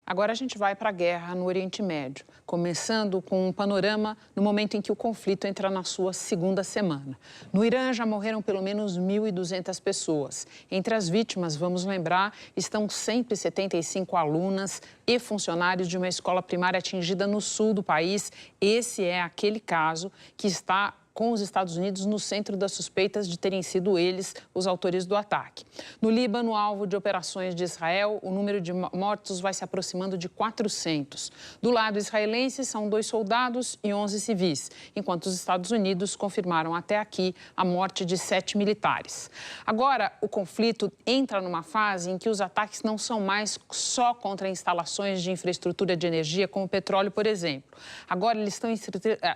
Agora a gente vai para a guerra no Oriente Médio, começando com um panorama no momento em que o conflito entra na sua segunda semana. No Irã já morreram pelo menos 1.200 pessoas. Entre as vítimas, vamos lembrar, estão 175 alunas e funcionários de uma escola primária atingida no sul do país. Esse é aquele caso que está com os Estados Unidos no centro das suspeitas de terem sido eles os autores do ataque. No Líbano, alvo de operações de Israel, o número de mortos vai se aproximando de 400. Do lado israelense, são 2 soldados e 11 civis, enquanto os Estados Unidos confirmaram até aqui a morte de 7 militares. Agora, o conflito entra numa fase em que os ataques não são mais só contra instalações de infraestrutura de energia, como o petróleo, por exemplo. Agora, eles estão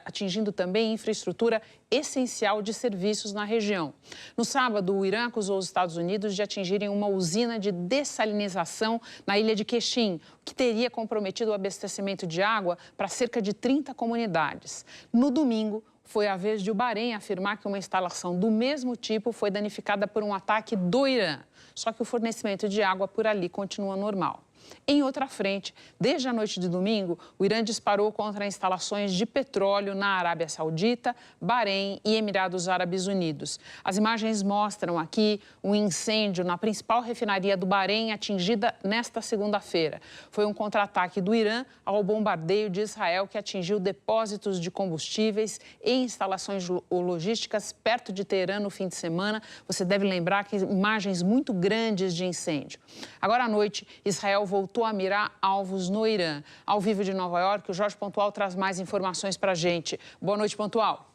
atingindo também infraestrutura essencial de serviços na região. No sábado, o Irã acusou os Estados Unidos de atingirem uma usina de dessalinização na ilha de Qeshm, que teria comprometido o abastecimento de água para cerca de 30 comunidades. No domingo, foi a vez de o Bahrein afirmar que uma instalação do mesmo tipo foi danificada por um ataque do Irã. Só que o fornecimento de água por ali continua normal. Em outra frente, desde a noite de domingo, o Irã disparou contra instalações de petróleo na Arábia Saudita, Bahrein e Emirados Árabes Unidos. As imagens mostram aqui um incêndio na principal refinaria do Bahrein, atingida nesta segunda-feira. Foi um contra-ataque do Irã ao bombardeio de Israel que atingiu depósitos de combustíveis e instalações logísticas perto de Teherã no fim de semana. Você deve lembrar que imagens muito grandes de incêndio. Agora à noite, Israel voltou a mirar alvos no Irã. Ao vivo de Nova York, o Jorge Pontual traz mais informações para a gente. Boa noite, Pontual.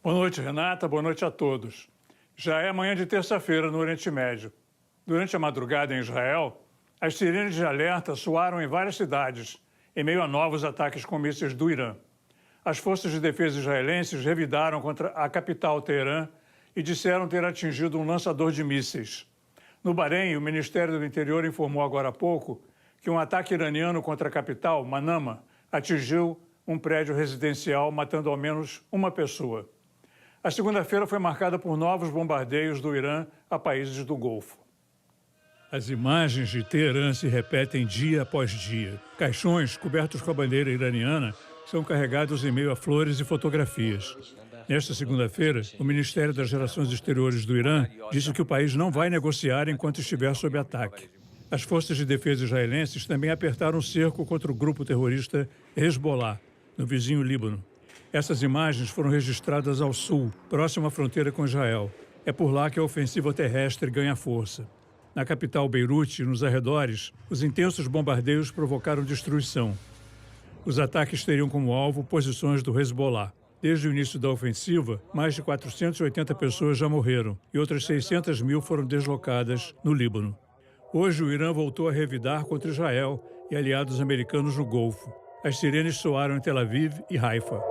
Boa noite, Renata. Boa noite a todos. Já é manhã de terça-feira no Oriente Médio. Durante a madrugada em Israel, as sirenes de alerta soaram em várias cidades, em meio a novos ataques com mísseis do Irã. As forças de defesa israelenses revidaram contra a capital, Teherã, e disseram ter atingido um lançador de mísseis. No Bahrein, o Ministério do Interior informou agora há pouco que um ataque iraniano contra a capital, Manama, atingiu um prédio residencial, matando ao menos uma pessoa. A segunda-feira foi marcada por novos bombardeios do Irã a países do Golfo. As imagens de Teherã se repetem dia após dia. Caixões cobertos com a bandeira iraniana são carregados em meio a flores e fotografias. Nesta segunda-feira, o Ministério das Relações Exteriores do Irã disse que o país não vai negociar enquanto estiver sob ataque. As forças de defesa israelenses também apertaram o cerco contra o grupo terrorista Hezbollah, no vizinho Líbano. Essas imagens foram registradas ao sul, próximo à fronteira com Israel. É por lá que a ofensiva terrestre ganha força. Na capital Beirute e nos arredores, os intensos bombardeios provocaram destruição. Os ataques teriam como alvo posições do Hezbollah. Desde o início da ofensiva, mais de 480 pessoas já morreram e outras 600 mil foram deslocadas no Líbano. Hoje, o Irã voltou a revidar contra Israel e aliados americanos no Golfo. As sirenes soaram em Tel Aviv e Haifa.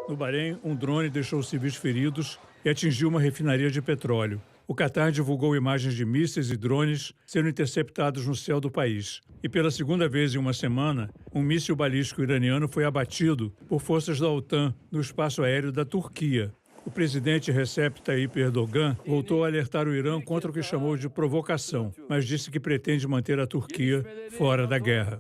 No Bahrein, um drone deixou civis feridos e atingiu uma refinaria de petróleo. O Catar divulgou imagens de mísseis e drones sendo interceptados no céu do país. E pela segunda vez em uma semana, um míssil balístico iraniano foi abatido por forças da OTAN no espaço aéreo da Turquia. O presidente Recep Tayyip Erdogan voltou a alertar o Irã contra o que chamou de provocação, mas disse que pretende manter a Turquia fora da guerra.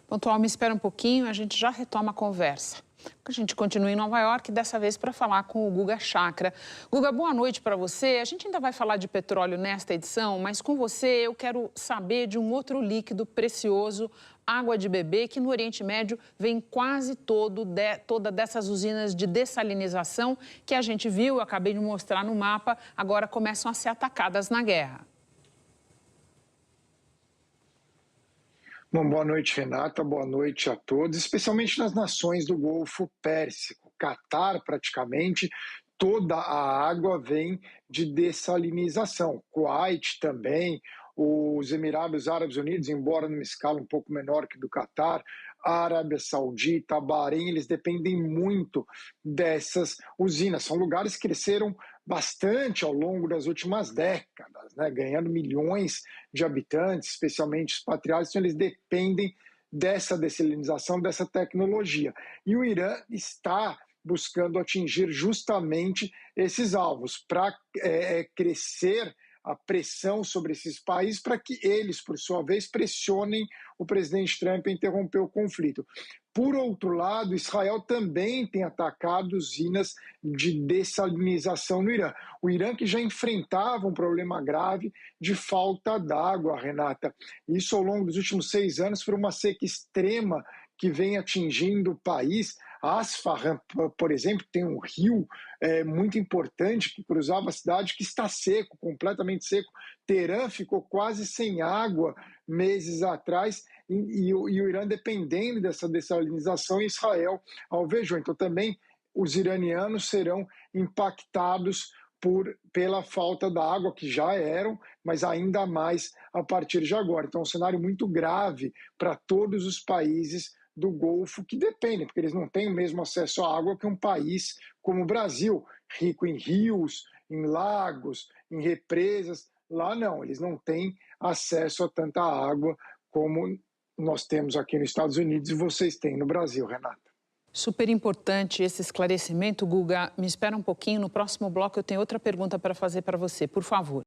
Pontual, me espera um pouquinho, a gente já retoma a conversa. A gente continua em Nova York, dessa vez para falar com o Guga Chakra. Guga, boa noite para você. A gente ainda vai falar de petróleo nesta edição, mas com você eu quero saber de um outro líquido precioso, água de beber, que no Oriente Médio vem quase toda dessas usinas de dessalinização que a gente viu, eu acabei de mostrar no mapa, agora começam a ser atacadas na guerra. Bom, boa noite, Renata, boa noite a todos, especialmente nas nações do Golfo Pérsico. Catar, praticamente, toda a água vem de dessalinização. Kuwait também, os Emirados Árabes Unidos, embora numa escala um pouco menor que do Catar, a Arábia Saudita, Bahrein, eles dependem muito dessas usinas. São lugares que cresceram bastante ao longo das últimas décadas, né? Ganhando milhões de habitantes, especialmente expatriados, então eles dependem dessa dessalinização, dessa tecnologia. E o Irã está buscando atingir justamente esses alvos para crescer a pressão sobre esses países para que eles, por sua vez, pressionem o presidente Trump a interromper o conflito. Por outro lado, Israel também tem atacado usinas de dessalinização no Irã. O Irã que já enfrentava um problema grave de falta d'água, Renata. Isso ao longo dos últimos 6 anos por uma seca extrema que vem atingindo o país. Asfahan, por exemplo, tem um rio muito importante que cruzava a cidade que está seco, completamente seco. Teherã ficou quase sem água meses atrás e o Irã dependendo dessa dessalinização e Israel alvejou. Então também os iranianos serão impactados pela falta da água, que já eram, mas ainda mais a partir de agora. Então é um cenário muito grave para todos os países do Golfo que dependem, porque eles não têm o mesmo acesso à água que um país como o Brasil, rico em rios, em lagos, em represas. Lá não, eles não têm acesso a tanta água como nós temos aqui nos Estados Unidos e vocês têm no Brasil, Renata. Super importante esse esclarecimento, Guga. Me espera um pouquinho, no próximo bloco eu tenho outra pergunta para fazer para você, por favor.